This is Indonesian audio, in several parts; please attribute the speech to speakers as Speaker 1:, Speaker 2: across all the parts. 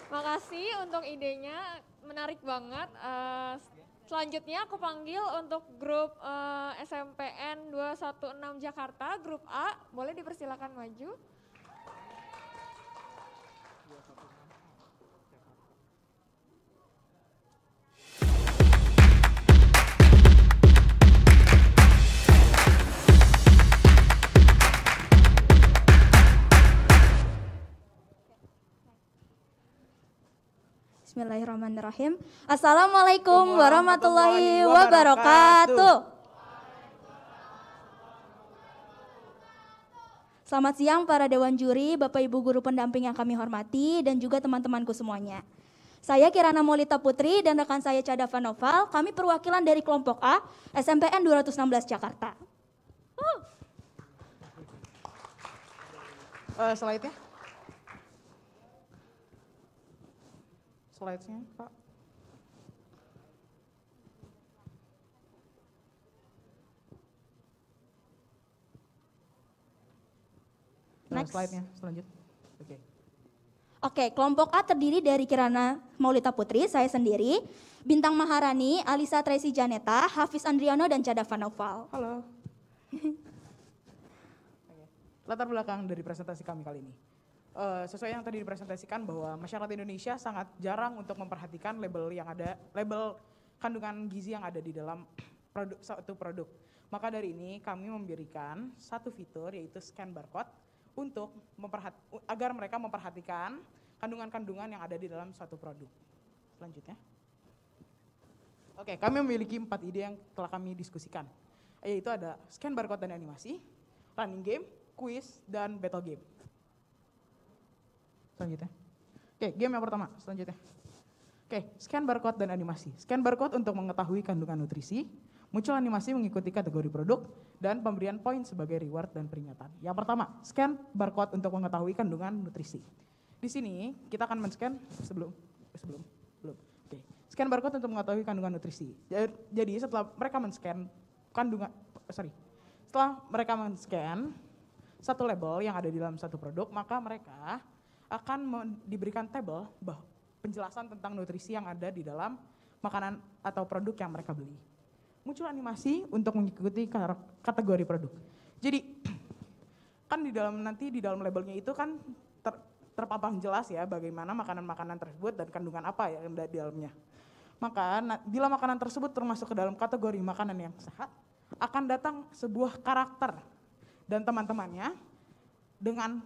Speaker 1: Makasih untuk idenya, menarik banget. Selanjutnya aku panggil untuk grup SMPN 216 Jakarta, grup A. Boleh dipersilakan maju.
Speaker 2: Bismillahirrahmanirrahim. Assalamualaikum warahmatullahi wabarakatuh. Selamat siang para dewan juri, Bapak Ibu guru pendamping yang kami hormati, dan juga teman-temanku semuanya. Saya Kirana Maulita Putri dan rekan saya Cadavan Noval, kami perwakilan dari kelompok A, SMPN 216 Jakarta.
Speaker 3: Slide-nya. Slide-nya, Pak.
Speaker 2: Next.
Speaker 3: Slide-nya, selanjutnya.
Speaker 2: Oke, kelompok A terdiri dari Kirana Maulita Putri, saya sendiri, Bintang Maharani, Alisa Tracy Janeta, Hafiz Andriano, dan Cadavan Noval.
Speaker 3: Halo. Latar belakang dari presentasi kami kali ini. Sesuai yang tadi dipresentasikan bahwa masyarakat Indonesia sangat jarang untuk memperhatikan label kandungan gizi yang ada di dalam suatu produk. Maka dari ini kami memberikan satu fitur yaitu scan barcode untuk agar mereka memperhatikan kandungan-kandungan yang ada di dalam suatu produk. Selanjutnya. Oke, kami memiliki 4 ide yang telah kami diskusikan, yaitu ada scan barcode dan animasi, running game, quiz, dan battle game. Selanjutnya. Oke, game yang pertama, selanjutnya. Oke, scan barcode dan animasi. Scan barcode untuk mengetahui kandungan nutrisi, muncul animasi mengikuti kategori produk, dan pemberian poin sebagai reward dan peringatan. Yang pertama, scan barcode untuk mengetahui kandungan nutrisi. Di sini kita akan men-scan belum. Oke, scan barcode untuk mengetahui kandungan nutrisi. Jadi setelah mereka men-scan setelah mereka men-scan satu label yang ada di dalam satu produk, maka mereka akan diberikan tabel penjelasan tentang nutrisi yang ada di dalam makanan atau produk yang mereka beli. Muncul animasi untuk mengikuti kategori produk. Jadi kan di dalam labelnya itu kan terpampang jelas ya bagaimana makanan-makanan tersebut dan kandungan apa yang ada di dalamnya. Maka bila makanan tersebut termasuk ke dalam kategori makanan yang sehat, akan datang sebuah karakter dan teman-temannya dengan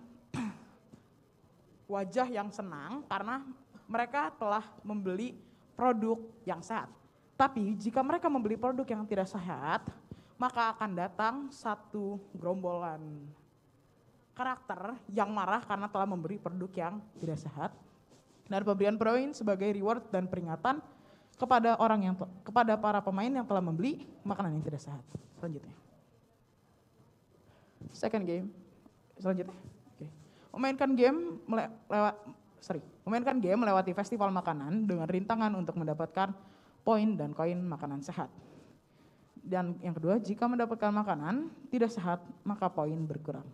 Speaker 3: wajah yang senang karena mereka telah membeli produk yang sehat. Tapi jika mereka membeli produk yang tidak sehat, maka akan datang satu gerombolan karakter yang marah karena telah membeli produk yang tidak sehat. Dan pemberian poin sebagai reward dan peringatan kepada para pemain yang telah membeli makanan yang tidak sehat. Selanjutnya. Second game. Selanjutnya. Memainkan game melewati festival makanan dengan rintangan untuk mendapatkan poin dan koin makanan sehat. Dan yang kedua, jika mendapatkan makanan tidak sehat, maka poin berkurang.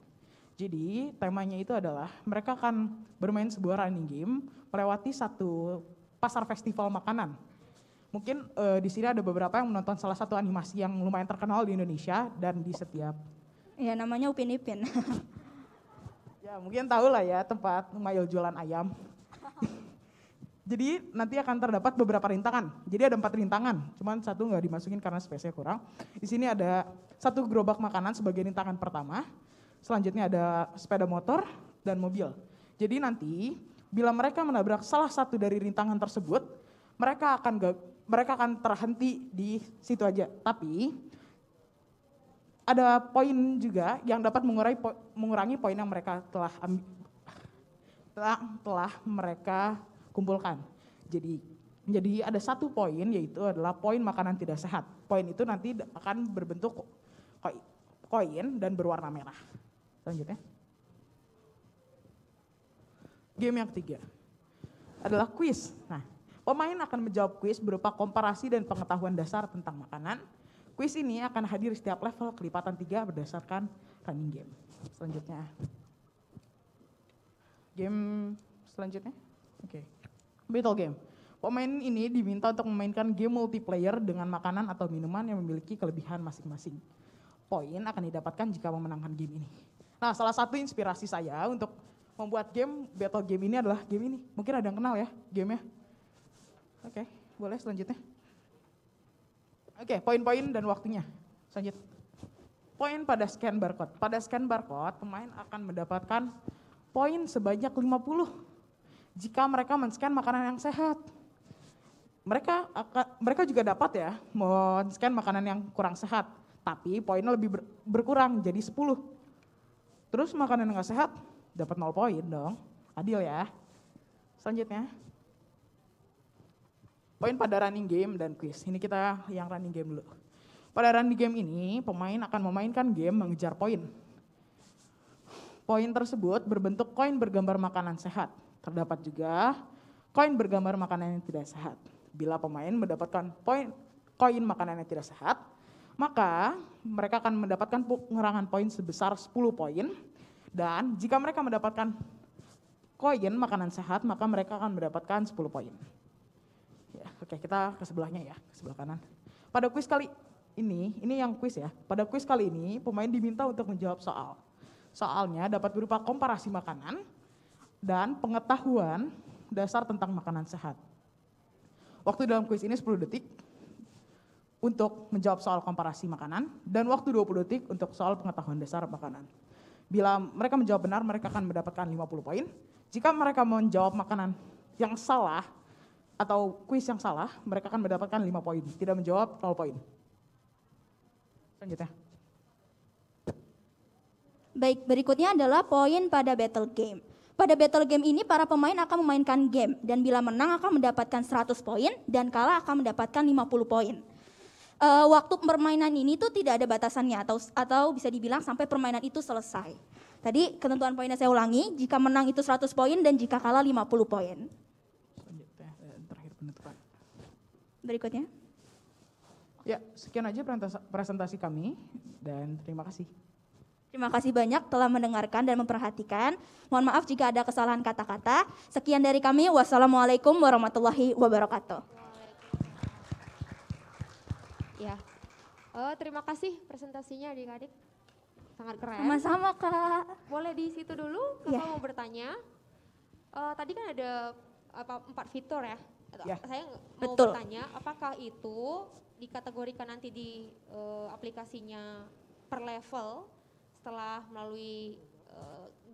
Speaker 3: Jadi temanya itu adalah mereka akan bermain sebuah running game melewati satu pasar festival makanan. Mungkin di sini ada beberapa yang menonton salah satu animasi yang lumayan terkenal di Indonesia dan di setiap.
Speaker 2: Ya, namanya Upin Ipin.
Speaker 3: Ya mungkin tahu lah ya tempat Mayul jualan ayam. Jadi nanti akan terdapat beberapa rintangan. Jadi ada 4 rintangan, cuman satu nggak dimasukin karena space-nya kurang. Di sini ada satu gerobak makanan sebagai rintangan pertama. Selanjutnya ada sepeda motor dan mobil. Jadi nanti bila mereka menabrak salah satu dari rintangan tersebut, mereka akan terhenti di situ aja. Tapi ada poin juga yang dapat mengurangi poin yang mereka telah mereka kumpulkan. Jadi ada satu poin yaitu adalah poin makanan tidak sehat. Poin itu nanti akan berbentuk koin dan berwarna merah. Selanjutnya. Game yang ketiga adalah quiz. Nah, pemain akan menjawab quiz berupa komparasi dan pengetahuan dasar tentang makanan. Quiz ini akan hadir setiap level kelipatan 3 berdasarkan running game. Selanjutnya. Game selanjutnya. Oke. Battle game. Pemain ini diminta untuk memainkan game multiplayer dengan makanan atau minuman yang memiliki kelebihan masing-masing. Poin akan didapatkan jika memenangkan game ini. Nah, salah satu inspirasi saya untuk membuat game battle game ini adalah game ini. Mungkin ada yang kenal ya gamenya? Oke, boleh selanjutnya. Oke, poin-poin dan waktunya. Selanjutnya. Poin pada scan barcode. Pada scan barcode, pemain akan mendapatkan poin sebanyak 50 jika mereka men-scan makanan yang sehat. Mereka juga dapat ya men-scan makanan yang kurang sehat, tapi poinnya lebih berkurang jadi 10. Terus makanan yang nggak sehat dapat 0 poin dong. Adil ya. Selanjutnya. Poin pada running game dan quiz. Ini kita yang running game dulu. Pada running game ini, pemain akan memainkan game mengejar poin. Poin tersebut berbentuk koin bergambar makanan sehat. Terdapat juga koin bergambar makanan yang tidak sehat. Bila pemain mendapatkan koin makanan yang tidak sehat, maka mereka akan mendapatkan pengurangan poin sebesar 10 poin. Dan jika mereka mendapatkan koin makanan sehat, maka mereka akan mendapatkan 10 poin. Ya, oke, kita ke sebelahnya ya, ke sebelah kanan. Pada kuis kali ini yang kuis ya. Pada kuis kali ini, pemain diminta untuk menjawab soal. Soalnya dapat berupa komparasi makanan dan pengetahuan dasar tentang makanan sehat. Waktu dalam kuis ini 10 detik untuk menjawab soal komparasi makanan dan waktu 20 detik untuk soal pengetahuan dasar makanan. Bila mereka menjawab benar, mereka akan mendapatkan 50 poin. Jika mereka menjawab makanan yang salah atau kuis yang salah, mereka akan mendapatkan 5 poin. Tidak menjawab 0 poin. Selanjutnya.
Speaker 2: Baik, berikutnya adalah poin pada battle game. Pada battle game ini para pemain akan memainkan game dan bila menang akan mendapatkan 100 poin dan kalah akan mendapatkan 50 poin. Waktu permainan ini tuh tidak ada batasannya atau bisa dibilang sampai permainan itu selesai. Tadi ketentuan poinnya saya ulangi, jika menang itu 100 poin dan jika kalah 50 poin.
Speaker 3: Selanjutnya, terakhir penutupan.
Speaker 2: Berikutnya.
Speaker 3: Ya, sekian aja presentasi kami dan terima kasih.
Speaker 2: Terima kasih banyak telah mendengarkan dan memperhatikan. Mohon maaf jika ada kesalahan kata-kata. Sekian dari kami. Wassalamualaikum warahmatullahi wabarakatuh.
Speaker 4: Ya, terima kasih presentasinya adik-adik. Sangat keren.
Speaker 2: Sama-sama Kak.
Speaker 4: Boleh di situ dulu, Kakak
Speaker 2: Ya.
Speaker 4: mau bertanya. Tadi kan ada 4 fitur ya.
Speaker 3: Ya.
Speaker 4: Saya mau
Speaker 2: Betul.
Speaker 4: bertanya, apakah itu dikategorikan nanti di aplikasinya per level setelah melalui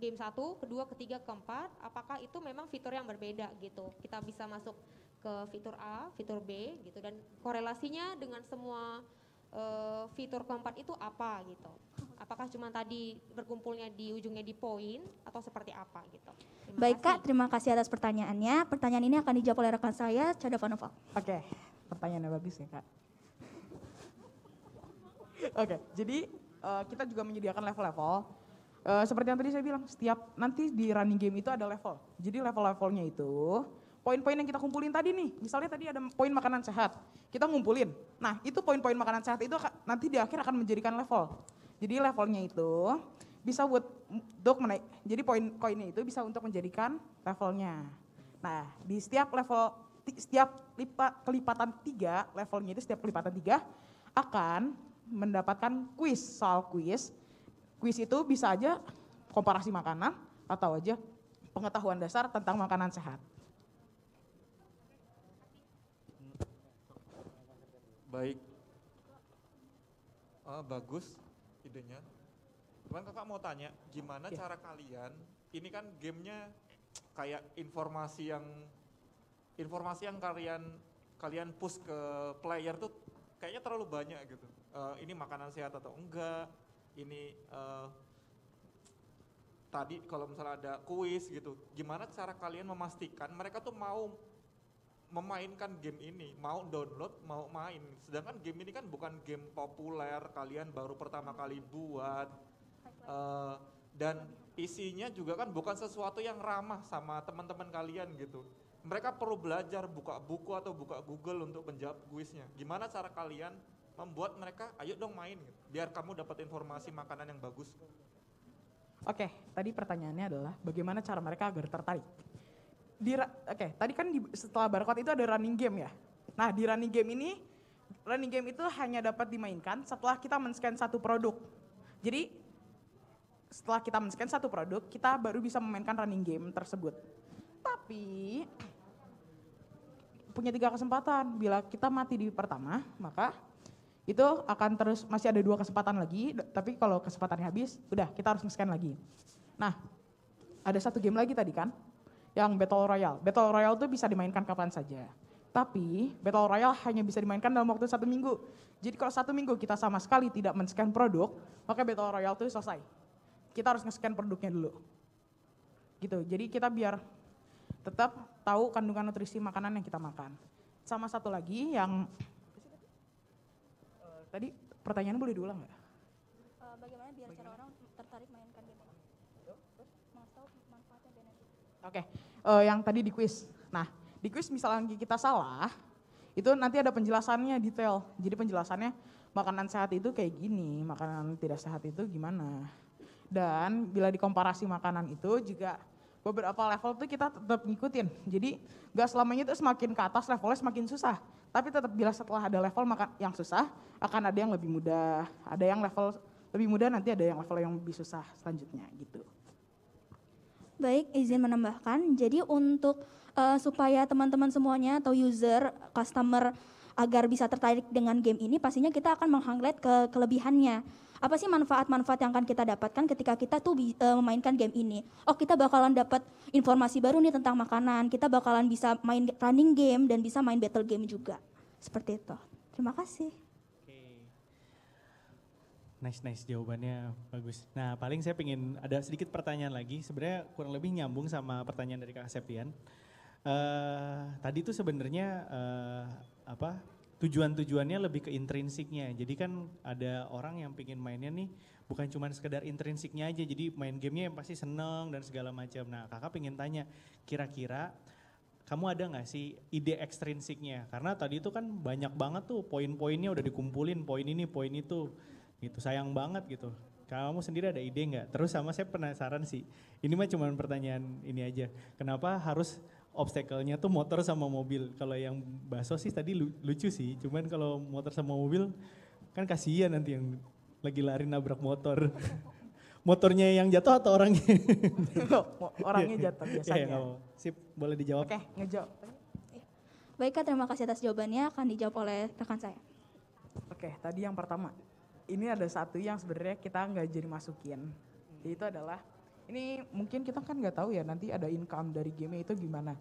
Speaker 4: game 1, kedua, ketiga, keempat, apakah itu memang fitur yang berbeda gitu. Kita bisa masuk ke fitur A, fitur B gitu dan korelasinya dengan semua fitur keempat itu apa gitu. Apakah cuma tadi berkumpulnya di ujungnya di poin atau seperti apa gitu. Terima
Speaker 2: Baik
Speaker 4: kasih.
Speaker 2: Kak, terima kasih atas pertanyaannya. Pertanyaan ini akan dijawab oleh rekan saya, Cadavan Noval.
Speaker 3: Oke, pertanyaannya bagus ya Kak. Oke, jadi kita juga menyediakan level-level. Seperti yang tadi saya bilang, setiap nanti di running game itu ada level. Jadi level-levelnya itu poin-poin yang kita kumpulin tadi nih. Misalnya tadi ada poin makanan sehat, kita ngumpulin. Nah itu poin-poin makanan sehat itu nanti di akhir akan menjadikan level. Jadi levelnya itu bisa buat untuk menaik. Jadi poin-poinnya itu bisa untuk menjadikan levelnya. Nah di setiap level, setiap kelipatan 3, levelnya itu setiap kelipatan 3 akan mendapatkan kuis, soal kuis. Kuis itu bisa aja komparasi makanan atau aja pengetahuan dasar tentang makanan sehat.
Speaker 5: Baik, bagus idenya. Cuman kakak mau tanya, gimana
Speaker 3: Ya.
Speaker 5: cara kalian, ini kan gamenya kayak informasi yang kalian push ke player tuh kayaknya terlalu banyak gitu. Ini makanan sehat atau enggak, ini tadi kalau misalnya ada kuis gitu, gimana cara kalian memastikan mereka tuh mau memainkan game ini, mau download, mau main. Sedangkan game ini kan bukan game populer, kalian baru pertama kali buat. Dan isinya juga kan bukan sesuatu yang ramah sama teman-teman kalian gitu. Mereka perlu belajar buka buku atau buka Google untuk menjawab kuisnya. Gimana cara kalian membuat mereka, ayo dong main gitu, biar kamu dapat informasi makanan yang bagus.
Speaker 3: Oke, tadi pertanyaannya adalah bagaimana cara mereka agar tertarik. Oke, tadi kan setelah barcode itu ada running game ya. Nah di running game itu hanya dapat dimainkan setelah kita men-scan satu produk. Jadi setelah kita men-scan satu produk, kita baru bisa memainkan running game tersebut. Tapi punya 3 kesempatan. Bila kita mati di pertama, maka itu akan terus masih ada 2 kesempatan lagi. Tapi kalau kesempatannya habis, udah kita harus nge-scan lagi. Nah, ada satu game lagi tadi kan, yang Battle Royale. Battle Royale itu bisa dimainkan kapan saja. Tapi Battle Royale hanya bisa dimainkan dalam waktu 1 minggu. Jadi kalau 1 minggu kita sama sekali tidak men-scan produk, maka Battle Royale itu selesai. Kita harus nge-scan produknya dulu. Gitu, jadi kita biar tetap tahu kandungan nutrisi makanan yang kita makan. Sama satu lagi yang tadi pertanyaannya boleh diulang nggak?
Speaker 2: Bagaimana biar cara orang tertarik mainkan game ini? Mau tahu manfaatnya, benefit.
Speaker 3: Oke, yang tadi di quiz. Nah, di quiz misalnya kita salah, itu nanti ada penjelasannya detail. Jadi penjelasannya makanan sehat itu kayak gini, makanan tidak sehat itu gimana. Dan bila dikomparasi makanan itu juga beberapa level tuh kita tetap ngikutin. Jadi gak selamanya itu semakin ke atas levelnya semakin susah. Tapi tetap bila setelah ada level makan yang susah, akan ada yang lebih mudah. Ada yang level lebih mudah, nanti ada yang level yang lebih susah selanjutnya gitu.
Speaker 2: Baik, izin menambahkan. Jadi untuk supaya teman-teman semuanya atau user, customer agar bisa tertarik dengan game ini, pastinya kita akan meng-highlight ke kelebihannya. Apa sih manfaat-manfaat yang akan kita dapatkan ketika kita tuh memainkan game ini? Oh, kita bakalan dapat informasi baru nih tentang makanan, kita bakalan bisa main running game dan bisa main battle game juga. Seperti itu. Terima kasih.
Speaker 6: Nice jawabannya bagus. Nah paling saya pengen ada sedikit pertanyaan lagi, sebenarnya kurang lebih nyambung sama pertanyaan dari Kak Septian. Tadi tuh sebenarnya tujuannya lebih ke intrinsiknya. Jadi kan ada orang yang pengen mainnya nih bukan cuma sekedar intrinsiknya aja, jadi main gamenya yang pasti seneng dan segala macam. Nah kakak pengen tanya, kira-kira kamu ada nggak sih ide ekstrinsiknya? Karena tadi itu kan banyak banget tuh poin-poinnya udah dikumpulin, poin ini, poin itu. Gitu, sayang banget gitu. Kamu sendiri ada ide nggak? Terus sama saya penasaran sih, ini mah cuma pertanyaan ini aja. Kenapa harus obstacle-nya tuh motor sama mobil? Kalau yang bakso sih tadi lucu sih, cuman kalau motor sama mobil kan kasihan nanti yang lagi lari nabrak motor. Motornya yang jatuh atau orangnya?
Speaker 3: Orangnya jatuh biasanya.
Speaker 6: Ya, sip, boleh dijawab.
Speaker 3: Oke, ngejawab.
Speaker 2: Baik Kak, terima kasih atas jawabannya, akan dijawab oleh rekan saya.
Speaker 3: Oke, tadi yang pertama. Ini ada satu yang sebenarnya kita nggak jadi masukin. Itu adalah, ini mungkin kita kan nggak tahu ya nanti ada income dari game itu gimana.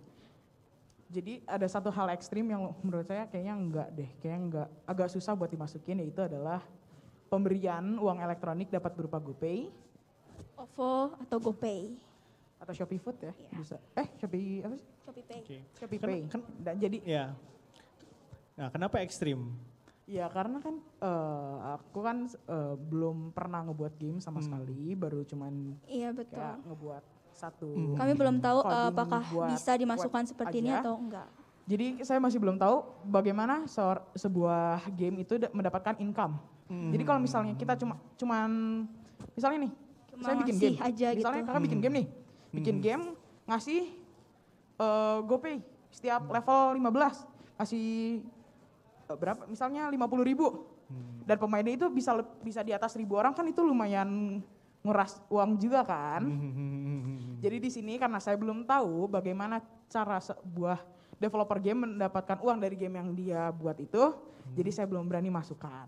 Speaker 3: Jadi ada satu hal ekstrim yang menurut saya kayaknya enggak deh, kayaknya enggak, agak susah buat dimasukin, yaitu adalah pemberian uang elektronik dapat berupa GoPay.
Speaker 2: OVO atau GoPay.
Speaker 3: Atau Shopee Food ya,
Speaker 2: Iya.
Speaker 3: bisa. Shopee apa sih?
Speaker 2: Shopee Pay.
Speaker 6: Oke.
Speaker 3: Shopee Pay. Dan jadi,
Speaker 6: Ya. Nah, kenapa ekstrim?
Speaker 3: ya karena kan aku kan belum pernah ngebuat game sama sekali, baru cuman
Speaker 2: Iya betul.
Speaker 3: kayak ngebuat satu.
Speaker 2: Kami belum tahu
Speaker 3: coding
Speaker 2: apakah
Speaker 3: buat
Speaker 2: bisa dimasukkan
Speaker 3: web
Speaker 2: seperti ini
Speaker 3: aja.
Speaker 2: atau enggak.
Speaker 3: Jadi saya masih belum tahu bagaimana sebuah game itu mendapatkan income. Jadi kalau misalnya kita cuman misalnya nih,
Speaker 2: Cuma
Speaker 3: saya bikin
Speaker 2: ngasih
Speaker 3: game.
Speaker 2: aja
Speaker 3: Misalnya
Speaker 2: gitu.
Speaker 3: kakak bikin game nih, bikin game ngasih GoPay setiap level 15 ngasih berapa? Misalnya 50.000. Dan pemainnya itu bisa di atas 1.000 orang, kan itu lumayan nguras uang juga kan. Jadi di sini karena saya belum tahu bagaimana cara sebuah developer game mendapatkan uang dari game yang dia buat itu, jadi saya belum berani masukkan.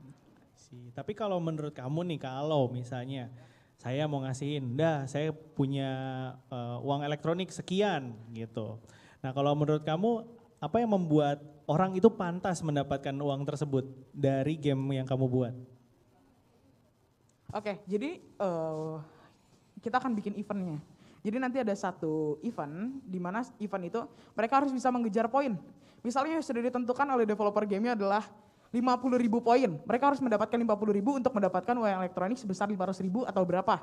Speaker 6: Tapi kalau menurut kamu nih, kalau misalnya saya mau ngasihin, saya punya uang elektronik sekian gitu. Nah kalau menurut kamu, apa yang membuat orang itu pantas mendapatkan uang tersebut dari game yang kamu buat?
Speaker 3: Oke, jadi kita akan bikin eventnya. Jadi nanti ada satu event, di mana event itu mereka harus bisa mengejar poin. Misalnya sudah ditentukan oleh developer gamenya adalah 50.000 poin. Mereka harus mendapatkan 50.000 untuk mendapatkan uang elektronik sebesar 500.000 atau berapa.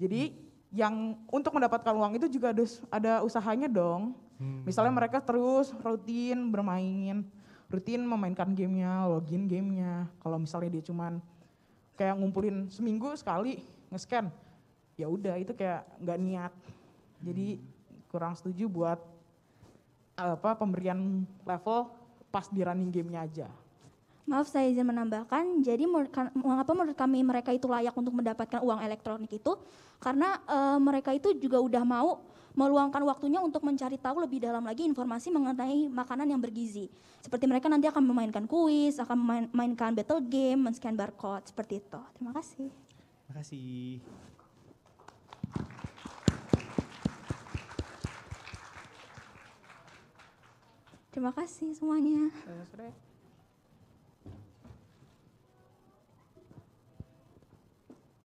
Speaker 3: Jadi yang untuk mendapatkan uang itu juga ada usahanya dong. Misalnya mereka terus rutin bermain, rutin memainkan gamenya, login gamenya. Kalau misalnya dia cuman kayak ngumpulin seminggu sekali nge-scan, ya udah itu kayak nggak niat. Jadi kurang setuju buat pemberian level pas di running gamenya aja.
Speaker 2: Maaf saya izin menambahkan, jadi mengapa menurut kami mereka itu layak untuk mendapatkan uang elektronik itu, karena mereka itu juga udah mau meluangkan waktunya untuk mencari tahu lebih dalam lagi informasi mengenai makanan yang bergizi. Seperti mereka nanti akan memainkan kuis, akan memainkan battle game, men-scan barcode, seperti itu. Terima kasih.
Speaker 6: Terima kasih.
Speaker 2: Terima kasih semuanya.
Speaker 3: Sudah.